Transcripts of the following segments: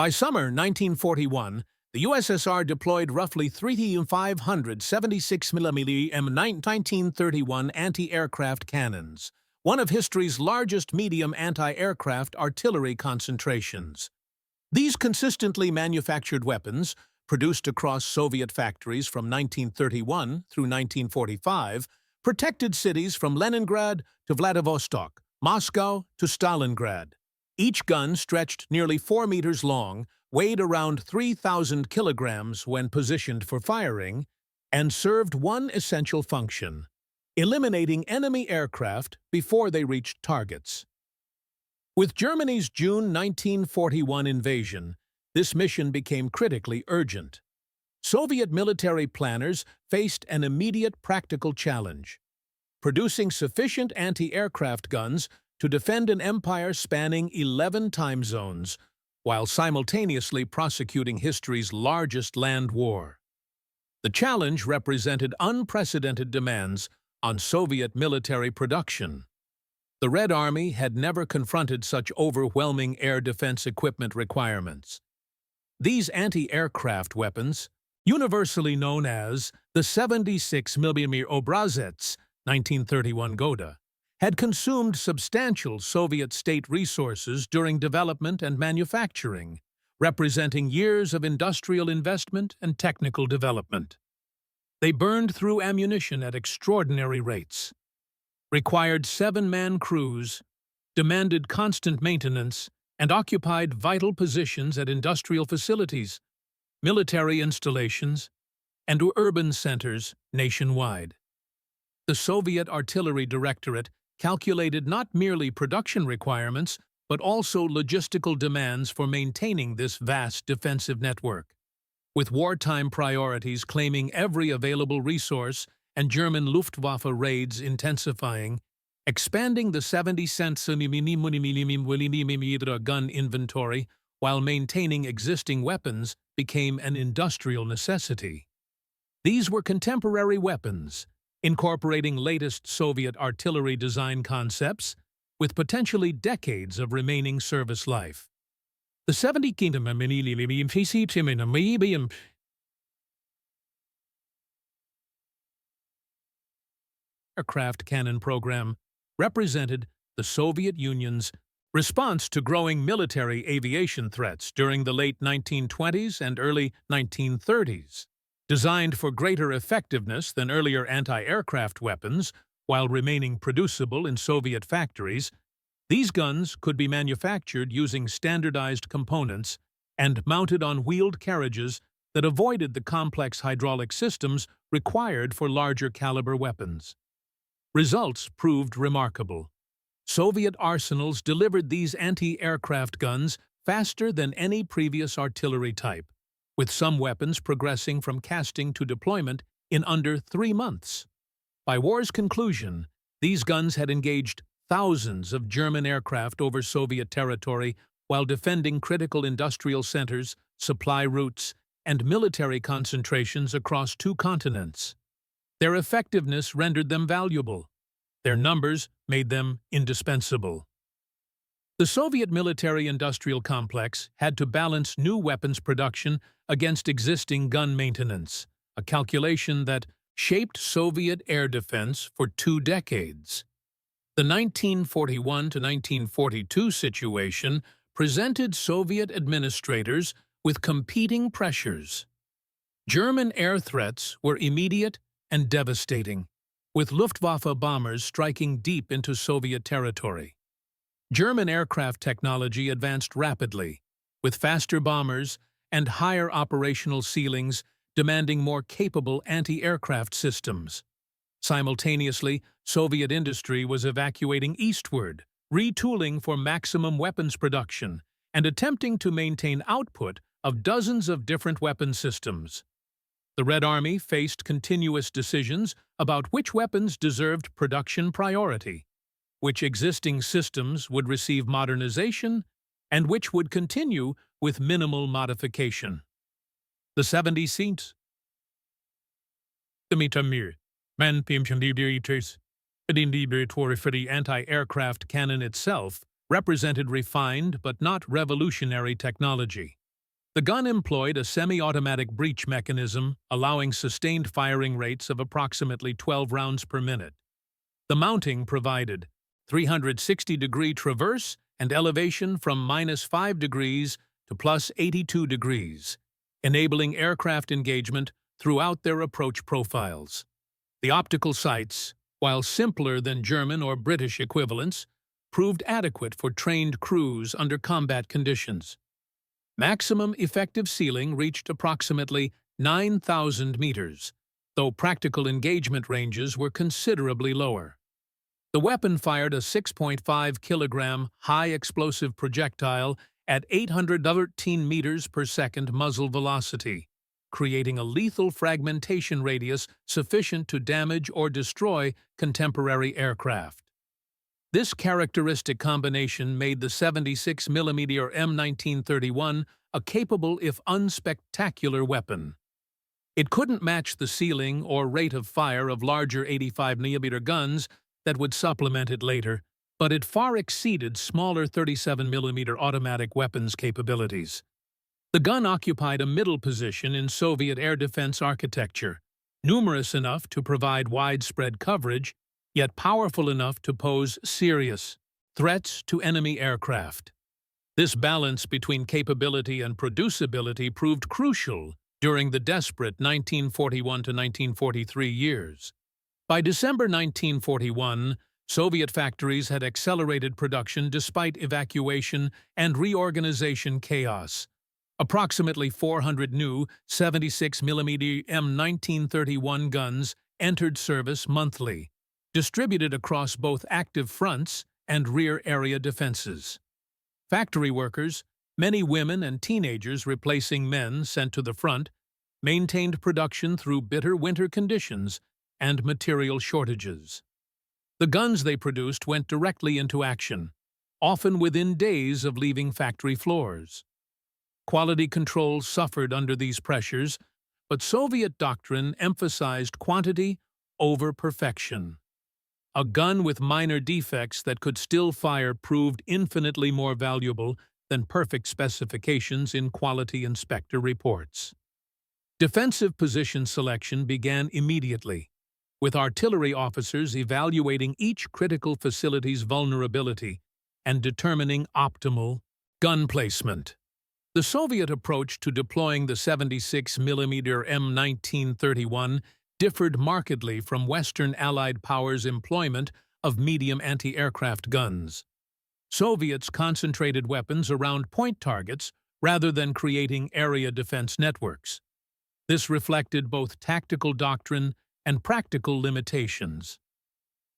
By summer 1941, the USSR deployed roughly 3,576mm M1931 anti-aircraft cannons, one of history's largest medium anti-aircraft artillery concentrations. These consistently manufactured weapons, produced across Soviet factories from 1931 through 1945, protected cities from Leningrad to Vladivostok, Moscow to Stalingrad. Each gun stretched nearly 4 meters long, weighed around 3,000 kilograms when positioned for firing, and served one essential function: eliminating enemy aircraft before they reached targets. With Germany's June 1941 invasion, this mission became critically urgent. Soviet military planners faced an immediate practical challenge: producing sufficient anti-aircraft guns to defend an empire spanning 11 time zones, while simultaneously prosecuting history's largest land war. The challenge represented unprecedented demands on Soviet military production. The Red Army had never confronted such overwhelming air defense equipment requirements. These anti-aircraft weapons, universally known as the 76mm Obrazets 1931 Goda, had consumed substantial Soviet state resources during development and manufacturing, representing years of industrial investment and technical development. They burned through ammunition at extraordinary rates, required 7-man crews, demanded constant maintenance, and occupied vital positions at industrial facilities, military installations, and urban centers nationwide. The Soviet Artillery Directorate calculated not merely production requirements, but also logistical demands for maintaining this vast defensive network. With wartime priorities claiming every available resource and German Luftwaffe raids intensifying, expanding the 70-cm gun inventory while maintaining existing weapons became an industrial necessity. These were contemporary weapons, incorporating latest Soviet artillery design concepts with potentially decades of remaining service life. The 70 aircraft cannon program represented the Soviet Union's response to growing military aviation threats during the late 1920s and early 1930s. Designed for greater effectiveness than earlier anti-aircraft weapons while remaining producible in Soviet factories, these guns could be manufactured using standardized components and mounted on wheeled carriages that avoided the complex hydraulic systems required for larger caliber weapons. Results proved remarkable. Soviet arsenals delivered these anti-aircraft guns faster than any previous artillery type, with some weapons progressing from casting to deployment in under 3 months. By war's conclusion, these guns had engaged thousands of German aircraft over Soviet territory while defending critical industrial centers, supply routes, and military concentrations across 2 continents. Their effectiveness rendered them valuable. Their numbers made them indispensable. The Soviet military-industrial complex had to balance new weapons production against existing gun maintenance, a calculation that shaped Soviet air defense for 2 decades. The 1941 to 1942 situation presented Soviet administrators with competing pressures. German air threats were immediate and devastating, with Luftwaffe bombers striking deep into Soviet territory. German aircraft technology advanced rapidly, with faster bombers and higher operational ceilings demanding more capable anti-aircraft systems. Simultaneously, Soviet industry was evacuating eastward, retooling for maximum weapons production, and attempting to maintain output of dozens of different weapon systems. The Red Army faced continuous decisions about which weapons deserved production priority, which existing systems would receive modernization, and which would continue with minimal modification. The 70 seats for the anti-aircraft cannon itself represented refined but not revolutionary technology. The gun employed a semi-automatic breech mechanism, allowing sustained firing rates of approximately 12 rounds per minute. The mounting provided 360-degree traverse and elevation from -5 degrees to +82 degrees, enabling aircraft engagement throughout their approach profiles. The optical sights, while simpler than German or British equivalents, proved adequate for trained crews under combat conditions. Maximum effective ceiling reached approximately 9,000 meters, though practical engagement ranges were considerably lower. The weapon fired a 6.5-kilogram high-explosive projectile at 813 meters per second muzzle velocity, creating a lethal fragmentation radius sufficient to damage or destroy contemporary aircraft. This characteristic combination made the 76mm M1931 a capable if unspectacular weapon. It couldn't match the ceiling or rate of fire of larger 85mm guns that would supplement it later, but it far exceeded smaller 37mm automatic weapons capabilities. The gun occupied a middle position in Soviet air defense architecture, numerous enough to provide widespread coverage, yet powerful enough to pose serious threats to enemy aircraft. This balance between capability and producibility proved crucial during the desperate 1941 to 1943 years. By December 1941, Soviet factories had accelerated production despite evacuation and reorganization chaos. Approximately 400 new 76mm M1931 guns entered service monthly, distributed across both active fronts and rear area defenses. Factory workers, many women and teenagers replacing men sent to the front, maintained production through bitter winter conditions and material shortages. The guns they produced went directly into action, often within days of leaving factory floors. Quality control suffered under these pressures, but Soviet doctrine emphasized quantity over perfection. A gun with minor defects that could still fire proved infinitely more valuable than perfect specifications in quality inspector reports. Defensive position selection began immediately, with artillery officers evaluating each critical facility's vulnerability and determining optimal gun placement. The Soviet approach to deploying the 76mm M1931 differed markedly from Western Allied powers' employment of medium anti-aircraft guns. Soviets concentrated weapons around point targets rather than creating area defense networks. This reflected both tactical doctrine and practical limitations.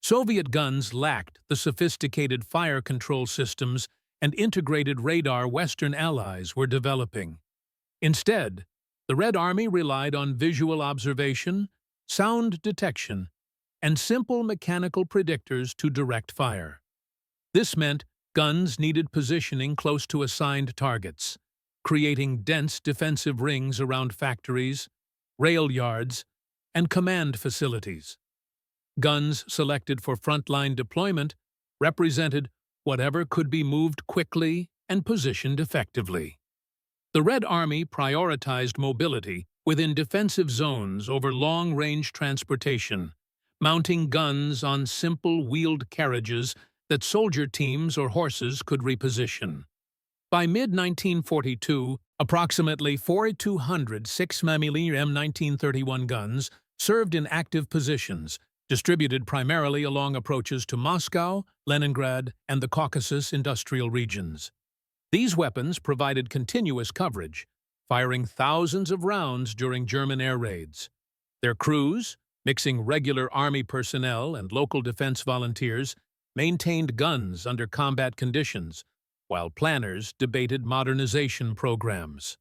Soviet guns lacked the sophisticated fire control systems and integrated radar Western allies were developing. Instead, the Red Army relied on visual observation, sound detection, and simple mechanical predictors to direct fire. This meant guns needed positioning close to assigned targets, creating dense defensive rings around factories, rail yards, and command facilities. Guns selected for frontline deployment represented whatever could be moved quickly and positioned effectively. The Red Army prioritized mobility within defensive zones over long-range transportation, mounting guns on simple wheeled carriages that soldier teams or horses could reposition. By mid-1942, approximately 4,200 6mm M1931 guns served in active positions, distributed primarily along approaches to Moscow, Leningrad, and the Caucasus industrial regions. These weapons provided continuous coverage, firing thousands of rounds during German air raids. Their crews, mixing regular Army personnel and local defense volunteers, maintained guns under combat conditions, while planners debated modernization programs.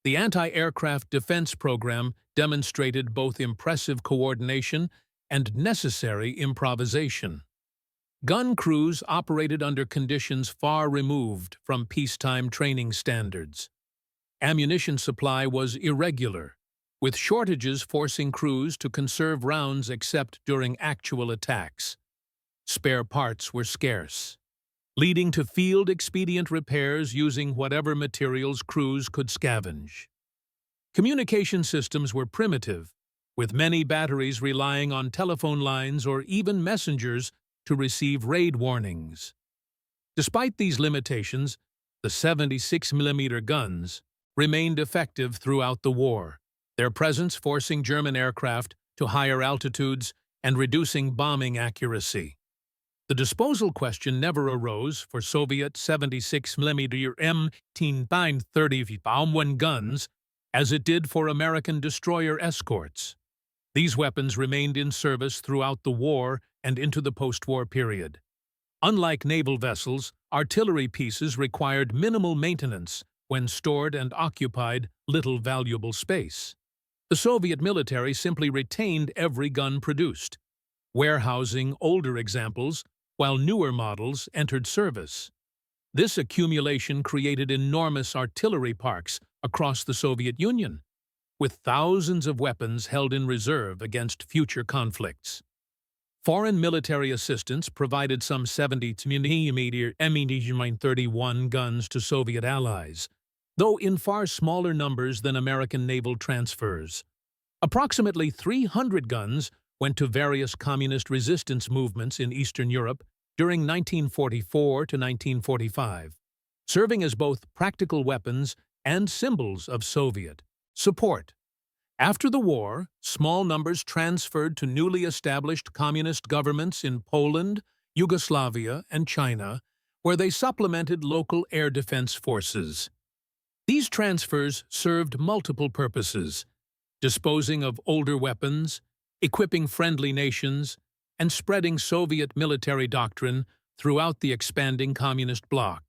The anti-aircraft defense program demonstrated both impressive coordination and necessary improvisation. Gun crews operated under conditions far removed from peacetime training standards. Ammunition supply was irregular, with shortages forcing crews to conserve rounds except during actual attacks. Spare parts were scarce. leading to field-expedient repairs using whatever materials crews could scavenge. Communication systems were primitive, with many batteries relying on telephone lines or even messengers to receive raid warnings. Despite these limitations, the 76mm guns remained effective throughout the war, their presence forcing German aircraft to higher altitudes and reducing bombing accuracy. The disposal question never arose for Soviet 76mm M1930 guns as it did for American destroyer escorts. These weapons remained in service throughout the war and into the post-war period. Unlike naval vessels, artillery pieces required minimal maintenance when stored and occupied little valuable space. The Soviet military simply retained every gun produced, warehousing older examples while newer models entered service. This accumulation created enormous artillery parks across the Soviet Union, with thousands of weapons held in reserve against future conflicts. Foreign military assistance provided some 70mm M31 guns to Soviet allies, though in far smaller numbers than American naval transfers. Approximately 300 guns went to various communist resistance movements in Eastern Europe during 1944 to 1945, serving as both practical weapons and symbols of Soviet support. After the war, small numbers transferred to newly established communist governments in Poland, Yugoslavia, and China, where they supplemented local air defense forces. These transfers served multiple purposes: disposing of older weapons, equipping friendly nations, and spreading Soviet military doctrine throughout the expanding communist bloc.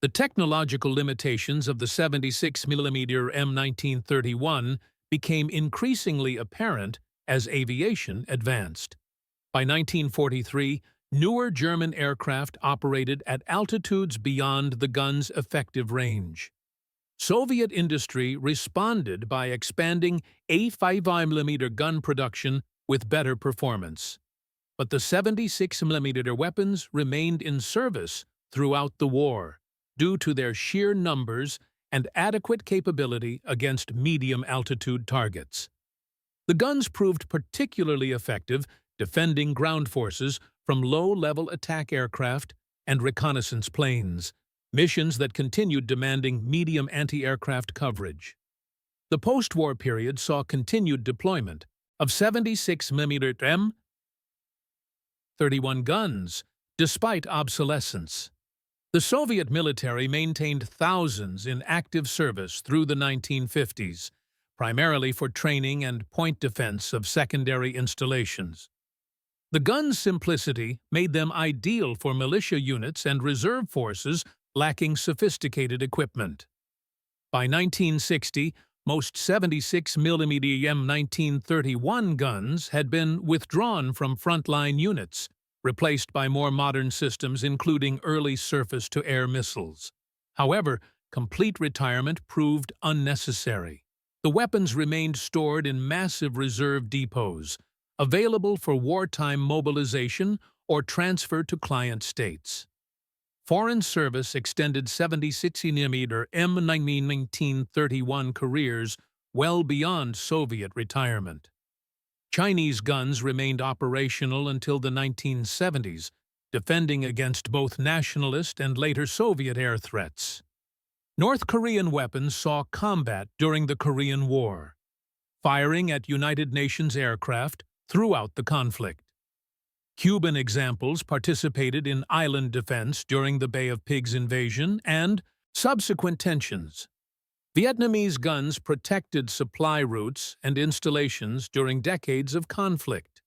The technological limitations of the 76mm M1931 became increasingly apparent as aviation advanced. By 1943, newer German aircraft operated at altitudes beyond the gun's effective range. Soviet industry responded by expanding A5mm gun production with better performance. But the 76mm weapons remained in service throughout the war due to their sheer numbers and adequate capability against medium-altitude targets. The guns proved particularly effective defending ground forces from low-level attack aircraft and reconnaissance planes, missions that continued demanding medium anti-aircraft coverage. The post-war period saw continued deployment of 76mm M31 guns, despite obsolescence. The Soviet military maintained thousands in active service through the 1950s, primarily for training and point defense of secondary installations. The gun's simplicity made them ideal for militia units and reserve forces lacking sophisticated equipment. By 1960, most 76mm M1931 guns had been withdrawn from frontline units, replaced by more modern systems including early surface-to-air missiles. However, complete retirement proved unnecessary. The weapons remained stored in massive reserve depots, available for wartime mobilization or transfer to client states. Foreign service extended 76mm M1931 careers well beyond Soviet retirement. Chinese guns remained operational until the 1970s, defending against both nationalist and later Soviet air threats. North Korean weapons saw combat during the Korean War, firing at United Nations aircraft throughout the conflict. Cuban examples participated in island defense during the Bay of Pigs invasion and subsequent tensions. Vietnamese guns protected supply routes and installations during decades of conflict.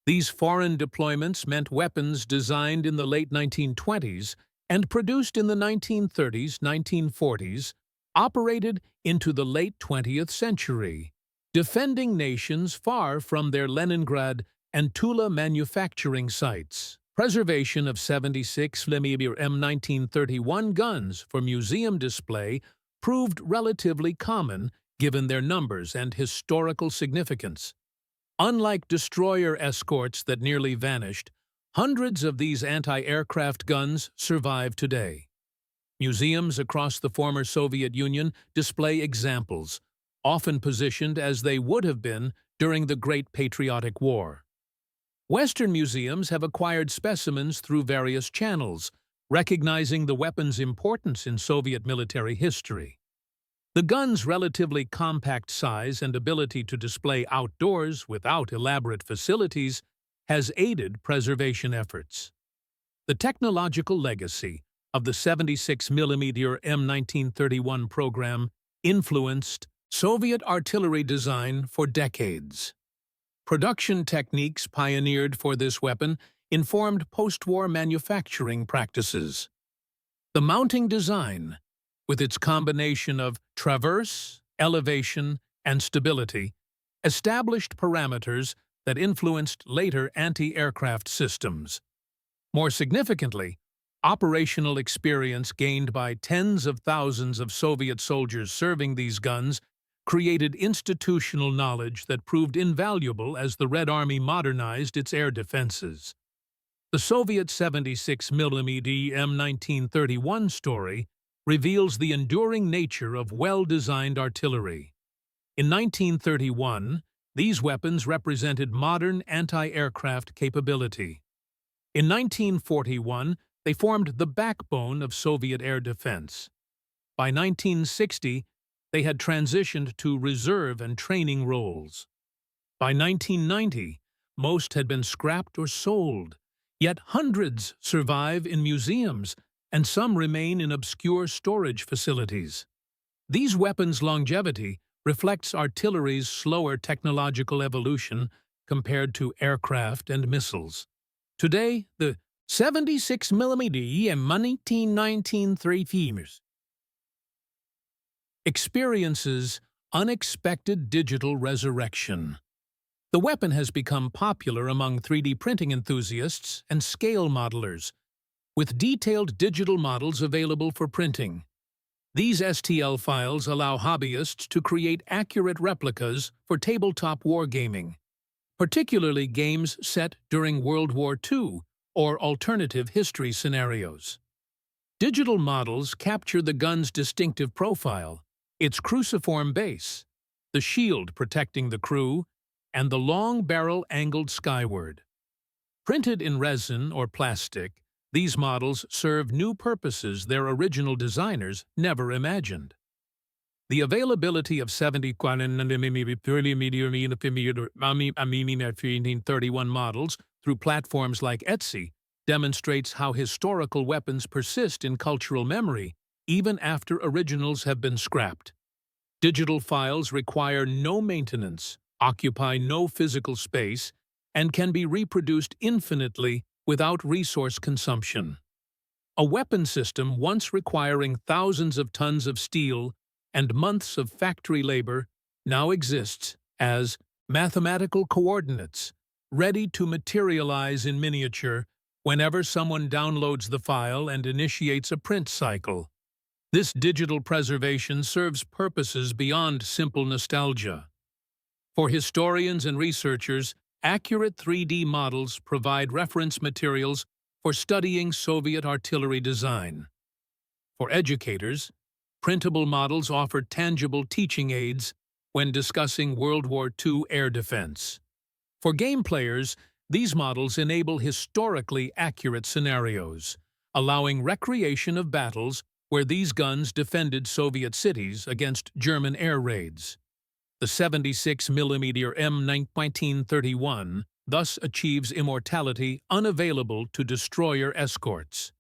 These foreign deployments meant weapons designed in the late 1920s and produced in the 1930s-1940s operated into the late 20th century, defending nations far from their Leningrad and Tula manufacturing sites. Preservation of 76mm M1931 guns for museum display proved relatively common given their numbers and historical significance. Unlike destroyer escorts that nearly vanished, Hundreds of these anti-aircraft guns survive today. Museums across the former Soviet Union display examples, often positioned as they would have been during the Great Patriotic War. Western museums have acquired specimens through various channels, recognizing the weapon's importance in Soviet military history. The gun's relatively compact size and ability to display outdoors without elaborate facilities has aided preservation efforts. The technological legacy of the 76mm M1931 program influenced Soviet artillery design for decades. Production techniques pioneered for this weapon informed post-war manufacturing practices. The mounting design, with its combination of traverse, elevation, and stability, established parameters that influenced later anti-aircraft systems. More significantly, operational experience gained by tens of thousands of Soviet soldiers serving these guns created institutional knowledge that proved invaluable as the Red Army modernized its air defenses. The Soviet 76mm M1931 story reveals the enduring nature of well-designed artillery. In 1931, these weapons represented modern anti-aircraft capability. In 1941, they formed the backbone of Soviet air defense. By 1960, they had transitioned to reserve and training roles. By 1990, most had been scrapped or sold, yet hundreds survive in museums and some remain in obscure storage facilities. These weapons' longevity reflects artillery's slower technological evolution compared to aircraft and missiles. Today, the 76mm M1931 experiences unexpected digital resurrection. The weapon has become popular among 3D printing enthusiasts and scale modelers, with detailed digital models available for printing. These STL files allow hobbyists to create accurate replicas for tabletop wargaming, particularly games set during World War II or alternative history scenarios. Digital models capture the gun's distinctive profile, its cruciform base, the shield protecting the crew, and the long barrel angled skyward. Printed in resin or plastic, these models serve new purposes their original designers never imagined. The availability of 70mm models through platforms like Etsy demonstrates how historical weapons persist in cultural memory even after originals have been scrapped. Digital files require no maintenance, occupy no physical space, and can be reproduced infinitely without resource consumption. A weapon system once requiring thousands of tons of steel and months of factory labor now exists as mathematical coordinates, ready to materialize in miniature whenever someone downloads the file and initiates a print cycle. This digital preservation serves purposes beyond simple nostalgia. For historians and researchers, accurate 3D models provide reference materials for studying Soviet artillery design. For educators, printable models offer tangible teaching aids when discussing World War II air defense. For game players, these models enable historically accurate scenarios, allowing recreation of battles where these guns defended Soviet cities against German air raids. The 76mm M1931 thus achieves immortality unavailable to destroyer escorts.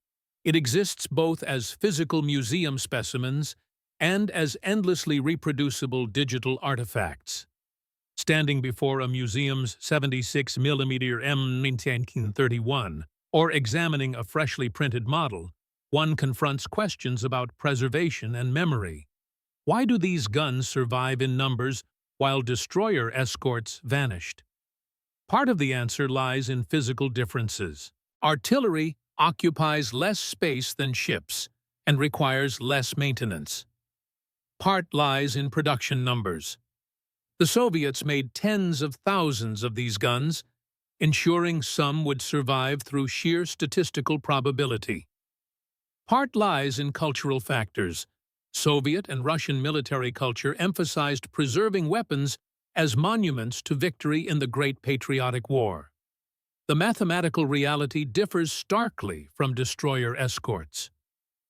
It exists both as physical museum specimens and as endlessly reproducible digital artifacts. Standing before a museum's 76mm M1931 or examining a freshly printed model, one confronts questions about preservation and memory. Why do these guns survive in numbers while destroyer escorts vanished? Part of the answer lies in physical differences. Artillery occupies less space than ships and requires less maintenance. Part lies in production numbers. The Soviets made tens of thousands of these guns, ensuring some would survive through sheer statistical probability. Part lies in cultural factors. Soviet and Russian military culture emphasized preserving weapons as monuments to victory in the Great Patriotic War. The mathematical reality differs starkly from destroyer escorts,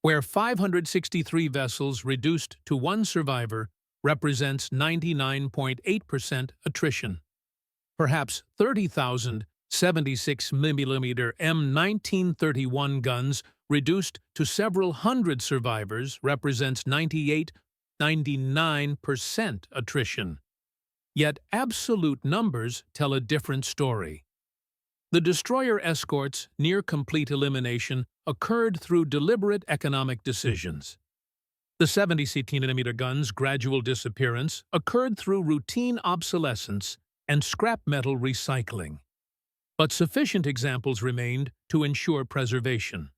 where 563 vessels reduced to one survivor represents 99.8% attrition. Perhaps 30,000 76mm M1931 guns reduced to several hundred survivors represents 99% attrition. Yet absolute numbers tell a different story. The destroyer escort's near-complete elimination occurred through deliberate economic decisions. The 70cm gun's gradual disappearance occurred through routine obsolescence and scrap metal recycling. But sufficient examples remained to ensure preservation.